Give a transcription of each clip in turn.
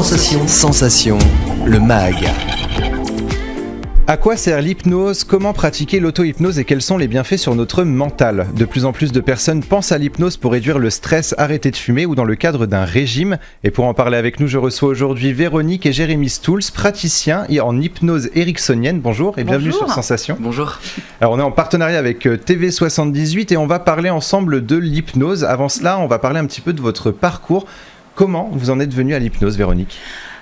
Sensation, le MAG. À quoi sert l'hypnose ? Comment pratiquer l'auto-hypnose et quels sont les bienfaits sur notre mental ? De plus en plus de personnes pensent à l'hypnose pour réduire le stress, arrêter de fumer ou dans le cadre d'un régime. Et pour en parler avec nous, je reçois aujourd'hui Véronique et Jérémy Stouls, praticiens en hypnose ericksonienne. Bonjour et bienvenue sur Sensation. Bonjour. Alors on est en partenariat avec TV78 et on va parler ensemble de l'hypnose. Avant cela, on va parler un petit peu de votre parcours. Comment vous en êtes venue à l'hypnose, Véronique ?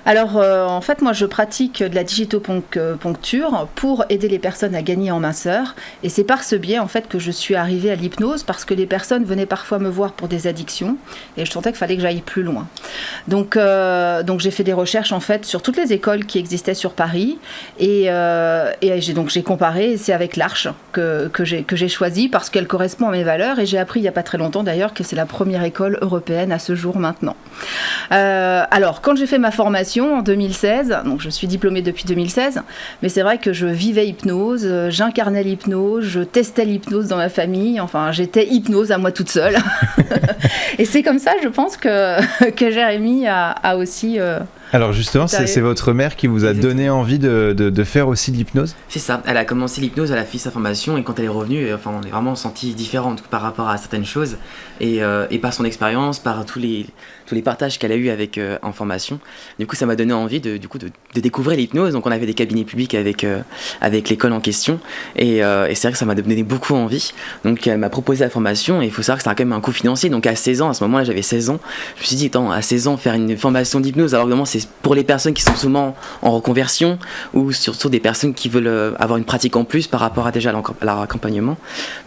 Alors, en fait, moi, je pratique de la digitoponcture pour aider les personnes à gagner en minceur. Et c'est par ce biais, en fait, que je suis arrivée à l'hypnose parce que les personnes venaient parfois me voir pour des addictions et je sentais qu'il fallait que j'aille plus loin. Donc j'ai fait des recherches, en fait, sur toutes les écoles qui existaient sur Paris et j'ai comparé et c'est avec l'Arche que j'ai choisi parce qu'elle correspond à mes valeurs et j'ai appris il n'y a pas très longtemps, d'ailleurs, que c'est la première école européenne à ce jour maintenant. Alors, quand j'ai fait ma formation en 2016, donc je suis diplômée depuis 2016, mais c'est vrai que je vivais hypnose, j'incarnais l'hypnose, je testais l'hypnose dans ma famille, enfin j'étais hypnose à moi toute seule. Et c'est comme ça, je pense, que Jérémy a aussi... Alors justement, c'est votre mère qui vous a donné envie de faire aussi de l'hypnose ? C'est ça, elle a commencé l'hypnose, elle a fait sa formation et quand elle est revenue, on est vraiment senti différente par rapport à certaines choses et par son expérience, par tous les partages qu'elle a eu avec en formation. Du coup, ça m'a donné envie de découvrir l'hypnose. Donc on avait des cabinets publics avec l'école en question et c'est vrai que ça m'a donné beaucoup envie. Donc elle m'a proposé la formation et il faut savoir que c'est quand même un coût financier. Donc à 16 ans, à ce moment-là j'avais 16 ans, je me suis dit, attends, à 16 ans faire une formation d'hypnose, alors évidemment c'est pour les personnes qui sont souvent en reconversion ou surtout des personnes qui veulent avoir une pratique en plus par rapport à déjà leur accompagnement.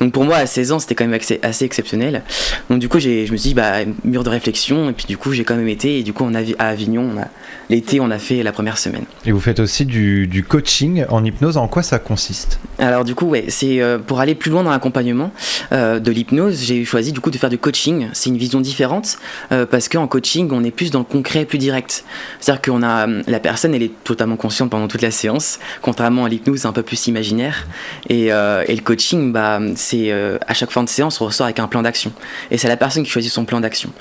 Donc pour moi à 16 ans c'était quand même assez exceptionnel. Donc du coup je me suis dit mur de réflexion et puis du coup j'ai quand même été et du coup à Avignon l'été on a fait la première semaine. Et vous faites aussi du coaching en hypnose, en quoi ça consiste ? Alors du coup c'est pour aller plus loin dans l'accompagnement de l'hypnose, j'ai choisi du coup de faire du coaching. C'est une vision différente parce qu'en coaching on est plus dans le concret, plus direct. C'est-à-dire que la personne elle est totalement consciente pendant toute la séance, contrairement à l'hypnose c'est un peu plus imaginaire et le coaching c'est à chaque fin de séance on ressort avec un plan d'action et c'est la personne qui choisit son plan d'action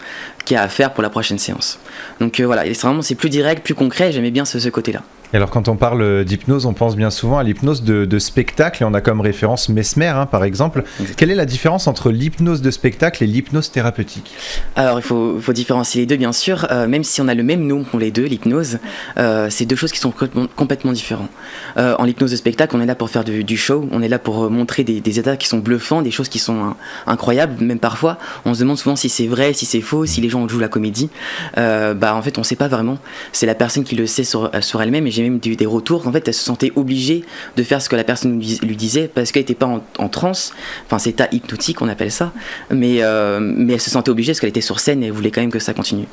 qui a à faire pour la prochaine séance. Donc voilà, c'est plus direct, plus concret, j'aimais bien ce côté-là. Et alors quand on parle d'hypnose, on pense bien souvent à l'hypnose de spectacle et on a comme référence Mesmer par exemple. Exactement. Quelle est la différence entre l'hypnose de spectacle et l'hypnose thérapeutique ? Alors il faut différencier les deux bien sûr, même si on a le même nom pour les deux, l'hypnose, c'est deux choses qui sont complètement différentes. En hypnose de spectacle, on est là pour faire du show, on est là pour montrer des états qui sont bluffants, des choses qui sont incroyables, même parfois on se demande souvent si c'est vrai, si c'est faux, si les gens jouent la comédie. En fait on sait pas vraiment, c'est la personne qui le sait sur elle-même et j'ai même eu des retours qu'en fait elle se sentait obligée de faire ce que la personne lui disait parce qu'elle n'était pas en transe, enfin c'est état hypnotique on appelle ça, mais elle se sentait obligée parce qu'elle était sur scène et elle voulait quand même que ça continue.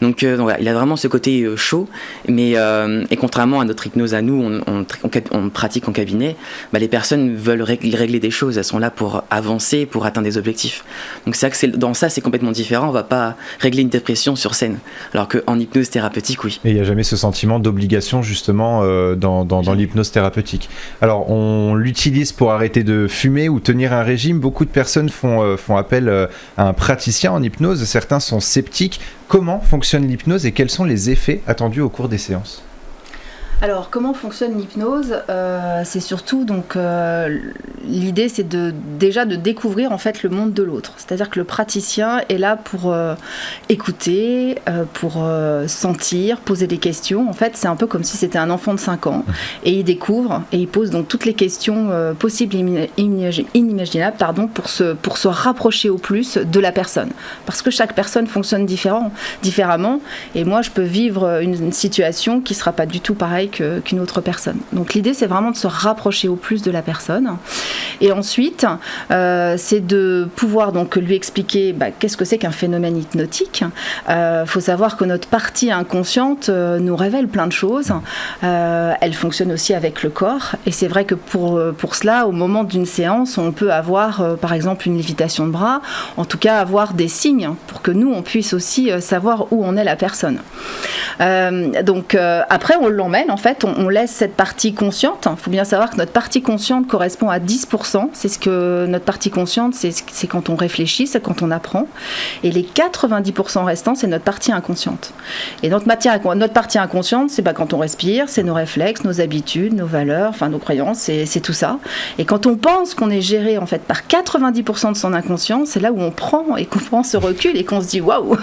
Donc voilà, il a vraiment ce côté chaud, mais et contrairement à notre hypnose à nous, on pratique en cabinet, les personnes veulent régler des choses, elles sont là pour avancer, pour atteindre des objectifs. Donc c'est vrai que dans ça c'est complètement différent, on va pas régler une dépression sur scène, alors qu'en hypnose thérapeutique oui. Et il n'y a jamais ce sentiment d'obligation justement dans l'hypnose thérapeutique. Alors on l'utilise pour arrêter de fumer ou tenir un régime. Beaucoup de personnes font appel à un praticien en hypnose. Certains sont sceptiques. Comment fonctionne l'hypnose et quels sont les effets attendus au cours des séances ? Alors, comment fonctionne l'hypnose ? C'est surtout, l'idée, c'est déjà de découvrir en fait le monde de l'autre. C'est-à-dire que le praticien est là pour écouter, pour sentir, poser des questions. En fait, c'est un peu comme si c'était un enfant de 5 ans. Et il découvre et il pose donc toutes les questions possibles et inimaginables pour se rapprocher au plus de la personne. Parce que chaque personne fonctionne différemment. Et moi, je peux vivre une situation qui ne sera pas du tout pareille qu'une autre personne. Donc l'idée c'est vraiment de se rapprocher au plus de la personne et ensuite c'est de pouvoir donc lui expliquer qu'est-ce que c'est qu'un phénomène hypnotique. Faut savoir que notre partie inconsciente nous révèle plein de choses, elle fonctionne aussi avec le corps et c'est vrai que pour cela au moment d'une séance on peut avoir par exemple une lévitation de bras, en tout cas avoir des signes pour que nous on puisse aussi savoir où en est la personne. Après on l'emmène en fait, on laisse cette partie consciente. Il faut bien savoir que notre partie consciente correspond à 10%. C'est ce que notre partie consciente, c'est quand on réfléchit, c'est quand on apprend. Et les 90% restants, c'est notre partie inconsciente. Et notre partie inconsciente, c'est quand on respire, c'est nos réflexes, nos habitudes, nos valeurs, enfin nos croyances, c'est tout ça. Et quand on pense qu'on est géré en fait par 90% de son inconscient, c'est là où on prend et qu'on prend ce recul et qu'on se dit waouh,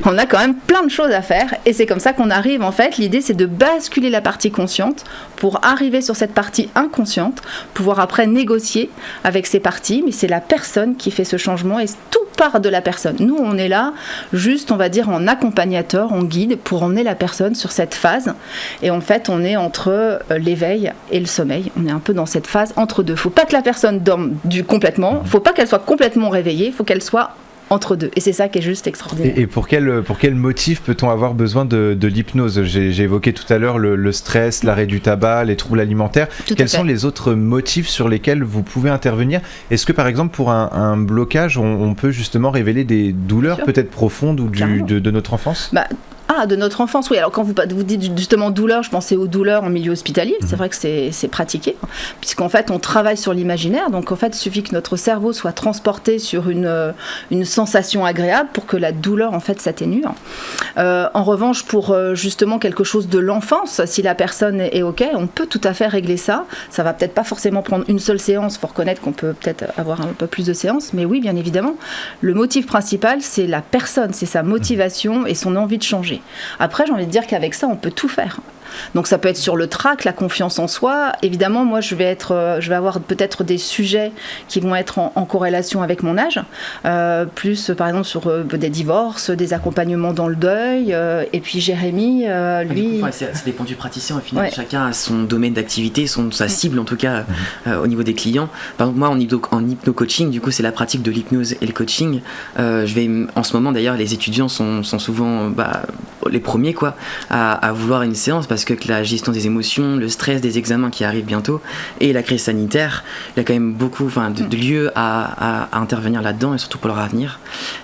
on a quand même plein de choses à faire. Et c'est comme ça qu'on arrive en fait. L'idée, c'est de basculer la partie consciente pour arriver sur cette partie inconsciente, pouvoir après négocier avec ces parties. Mais c'est la personne qui fait ce changement et tout part de la personne. Nous, on est là juste, on va dire, en accompagnateur, en guide pour emmener la personne sur cette phase. Et en fait, on est entre l'éveil et le sommeil. On est un peu dans cette phase entre deux. Faut pas que la personne dorme complètement. Faut pas qu'elle soit complètement réveillée. Faut qu'elle soit entre deux. Et c'est ça qui est juste extraordinaire. Et pour quel motif peut-on avoir besoin de l'hypnose ? J'ai évoqué tout à l'heure le stress, l'arrêt du tabac, les troubles alimentaires. Quels sont les autres motifs sur lesquels vous pouvez intervenir ? Est-ce que par exemple pour un blocage, on peut justement révéler des douleurs peut-être profondes ou de notre enfance ? De notre enfance, oui. Alors quand vous dites justement douleur, je pensais aux douleurs en milieu hospitalier. C'est vrai que c'est pratiqué, puisqu'en fait on travaille sur l'imaginaire. Donc en fait, il suffit que notre cerveau soit transporté sur une sensation agréable pour que la douleur en fait s'atténue. En revanche, pour justement quelque chose de l'enfance, si la personne est OK, on peut tout à fait régler ça. Ça va peut-être pas forcément prendre une seule séance. Il faut reconnaître qu'on peut peut-être avoir un peu plus de séances, mais oui, bien évidemment, le motif principal, c'est la personne, c'est sa motivation et son envie de changer. Après, j'ai envie de dire qu'avec ça, on peut tout faire. Donc ça peut être sur le trac, la confiance en soi. Évidemment, moi, je vais avoir peut-être des sujets qui vont être en corrélation avec mon âge, plus par exemple sur des divorces, des accompagnements dans le deuil. Et puis Jérémy, lui... Ça dépend du praticien au final. Ouais. Chacun a son domaine d'activité, sa cible en tout cas au niveau des clients. Par exemple, moi en hypno-coaching, du coup c'est la pratique de l'hypnose et le coaching. En ce moment d'ailleurs, les étudiants sont souvent les premiers à vouloir une séance parce que la gestion des émotions, le stress des examens qui arrivent bientôt et la crise sanitaire, il y a quand même beaucoup de lieux à intervenir là-dedans et surtout pour leur avenir.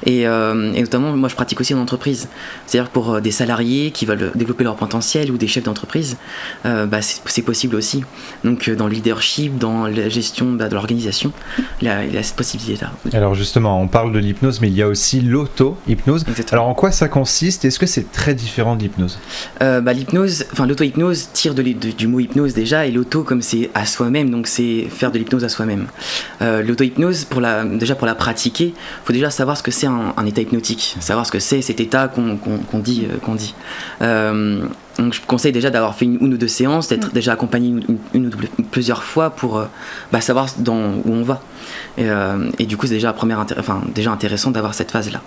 Et notamment, moi je pratique aussi en entreprise. C'est-à-dire pour des salariés qui veulent développer leur potentiel ou des chefs d'entreprise, c'est possible aussi. Donc dans le leadership, dans la gestion de l'organisation, il y a cette possibilité-là. Alors justement, on parle de l'hypnose, mais il y a aussi l'auto-hypnose. Exactement. Alors en quoi ça consiste ? Est-ce que c'est très différent de l'hypnose ? L'auto-hypnose tire du mot hypnose déjà, et l'auto comme c'est à soi-même, donc c'est faire de l'hypnose à soi-même. L'auto-hypnose, pour la pratiquer, il faut déjà savoir ce que c'est un état hypnotique, savoir ce que c'est cet état qu'on dit. Donc je conseille déjà d'avoir fait une ou deux séances, d'être déjà accompagné une ou plusieurs fois pour savoir où on va. Et du coup c'est déjà intéressant d'avoir cette phase-là.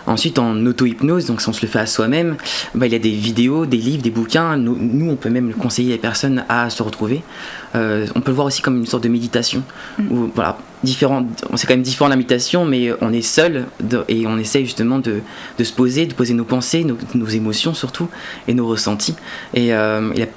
Ensuite en auto-hypnose, donc si on se le fait à soi-même, il y a des vidéos, des livres, des bouquins. Nous on peut même conseiller les personnes à se retrouver. On peut le voir aussi comme une sorte de méditation. Où, c'est quand même différent de la méditation, mais on est seul et on essaie justement de se poser, de poser nos pensées, nos émotions surtout, et nos ressentis. Et il y a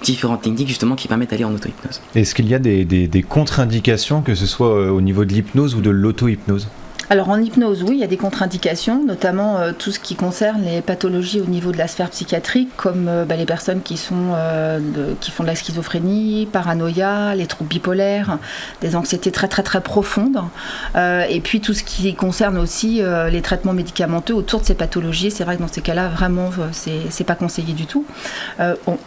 différentes techniques justement qui permettent d'aller en auto-hypnose. Est-ce qu'il y a des contre-indications, que ce soit au niveau de l'hypnose ou de l'auto-hypnose ? Alors en hypnose, oui, il y a des contre-indications, notamment tout ce qui concerne les pathologies au niveau de la sphère psychiatrique, comme les personnes qui font de la schizophrénie, paranoïa, les troubles bipolaires, des anxiétés très très très profondes, et puis tout ce qui concerne aussi les traitements médicamenteux autour de ces pathologies. C'est vrai que dans ces cas-là, vraiment, c'est pas conseillé du tout.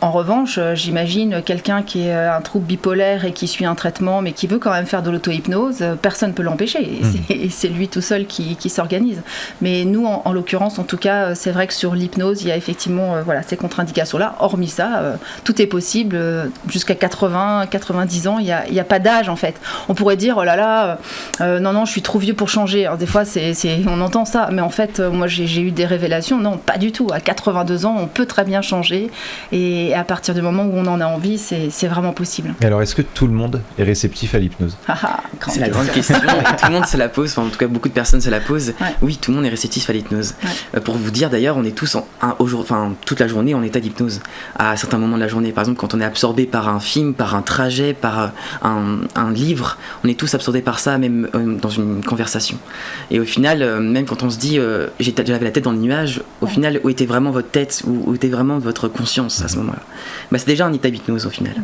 En revanche, j'imagine quelqu'un qui a un trouble bipolaire et qui suit un traitement, mais qui veut quand même faire de l'auto-hypnose, personne ne peut l'empêcher. Et c'est lui tout seul qui s'organise. Mais nous, en l'occurrence, en tout cas, c'est vrai que sur l'hypnose, il y a effectivement ces contre-indications-là. Hormis ça, tout est possible. Jusqu'à 80, 90 ans, il n'y a pas d'âge, en fait. On pourrait dire, oh là là, non, je suis trop vieux pour changer. Alors, des fois, on entend ça. Mais en fait, moi, j'ai eu des révélations. Non, pas du tout. À 82 ans, on peut très bien changer. Et à partir du moment où on en a envie, c'est vraiment possible. Et alors, est-ce que tout le monde est réceptif à l'hypnose ? C'est la grande question. Et tout le monde se la pose. En tout cas, beaucoup beaucoup de personnes se la posent. Ouais. Oui, tout le monde est réceptif à l'hypnose. Ouais. Pour vous dire d'ailleurs, on est tous toute la journée en état d'hypnose. À certains moments de la journée, par exemple, quand on est absorbé par un film, par un trajet, par un livre, on est tous absorbés par ça, même dans une conversation. Et au final, même quand on se dit j'avais la tête dans les nuages, au final, où était vraiment votre tête, où était vraiment votre conscience à ce moment-là? C'est déjà un état d'hypnose au final.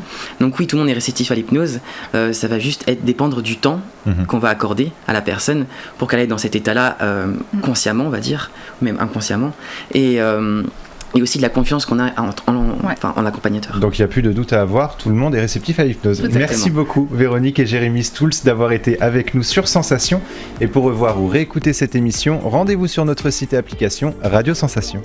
Donc oui, tout le monde est réceptif à l'hypnose. Ça va juste dépendre du temps qu'on va accorder à la personne pour qu'elle aille dans cet état-là consciemment, on va dire, ou même inconsciemment. Et aussi de la confiance qu'on a en accompagnateur. Donc il n'y a plus de doute à avoir, tout le monde est réceptif à l'hypnose. Exactement. Merci beaucoup Véronique et Jérémy Stouls d'avoir été avec nous sur Sensation. Et pour revoir ou réécouter cette émission, rendez-vous sur notre site et application Radio Sensation.